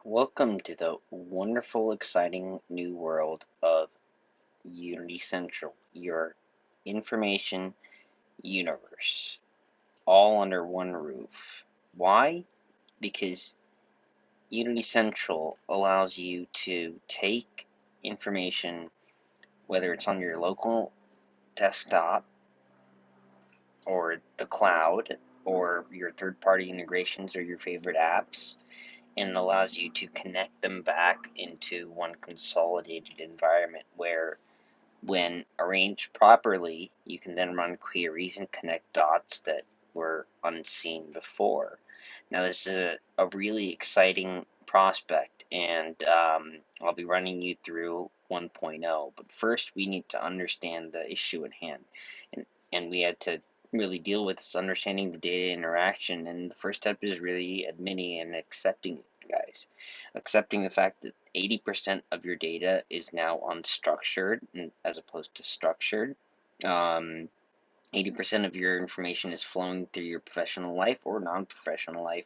Welcome to the wonderful, exciting new world of Unity Central, your information universe, all under one roof. Why? Because Unity Central allows you to take information, whether it's on your local desktop or the cloud or your third-party integrations or your favorite apps, and it allows you to connect them back into one consolidated environment where, when arranged properly, you can then run queries and connect dots that were unseen before. Now, this is a really exciting prospect, and I'll be running you through 1.0. But first, we need to understand the issue at hand, and we had to really deal with this understanding the data interaction. And the first step is really admitting and accepting it, guys. Accepting the fact that 80% of your data is now unstructured as opposed to structured. 80% of your information is flowing through your professional life or non-professional life,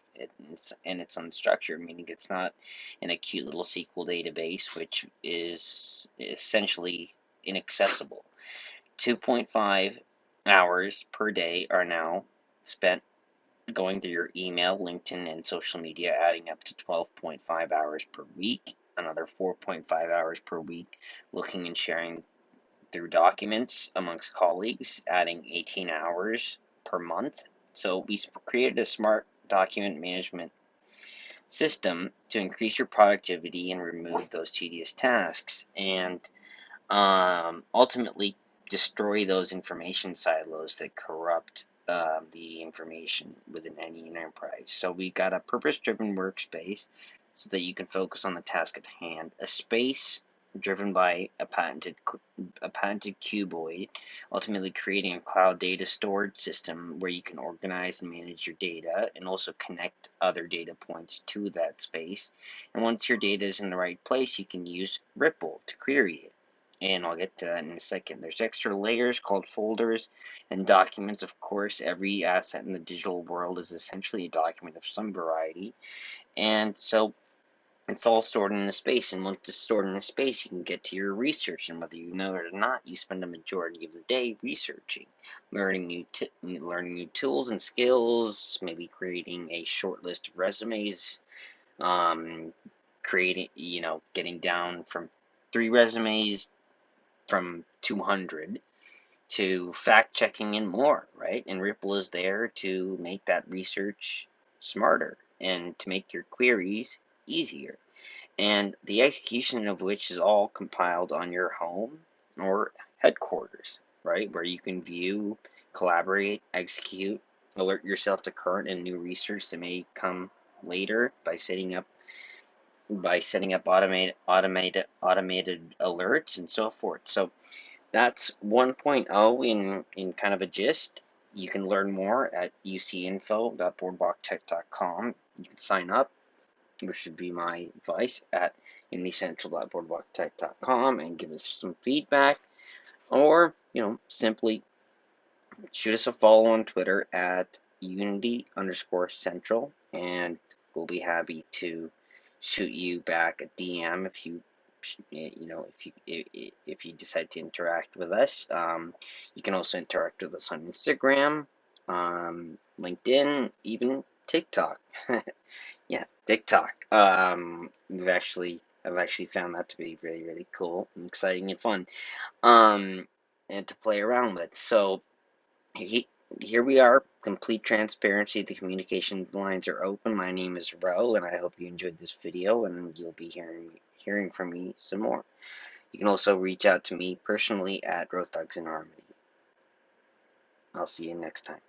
and it's unstructured, meaning it's not in a cute little SQL database, which is essentially inaccessible. 2.5 hours per day are now spent going through your email, LinkedIn, and social media, adding up to 12.5 hours per week. Another 4.5 hours per week looking and sharing through documents amongst colleagues, adding 18 hours per month. So we created a smart document management system to increase your productivity and remove those tedious tasks, and ultimately destroy those information silos that corrupt the information within any enterprise. So we got a purpose-driven workspace so that you can focus on the task at hand, a space driven by a patented cuboid, ultimately creating a cloud data storage system where you can organize and manage your data and also connect other data points to that space. And once your data is in the right place, you can use Ripple to query it. And I'll get to that in a second. There's extra layers called folders and documents. Of course, every asset in the digital world is essentially a document of some variety. And so it's all stored in a space, and once it's stored in a space, you can get to your research, and whether you know it or not, you spend a majority of the day researching, learning new tools and skills, maybe creating a short list of resumes, um, getting down from 3 resumes from 200 to fact checking and more, right? And Ripple is there to make that research smarter and to make your queries easier, and the execution of which is all compiled on your home or headquarters, right? Where you can view, collaborate, execute, alert yourself to current and new research that may come later by setting up automated alerts and so forth. So that's 1.0 in kind of a gist. You can learn more at ucinfo.boardwalktech.com. You can sign up, which would be my advice, at unitycentral.boardwalktech.com, and give us some feedback, or simply shoot us a follow on Twitter at unity_central, and we'll be happy to shoot you back a DM if you if you decide to interact with us. You can also interact with us on Instagram, LinkedIn, even TikTok. Yeah, TikTok. I've actually found that to be really, really cool and exciting and fun, um, and to play around with. So here we are, complete transparency. The communication lines are open. My name is Ro, and I hope you enjoyed this video, and you'll be hearing from me some more. You can also reach out to me personally at Growth Dogs in Harmony. I'll see you next time.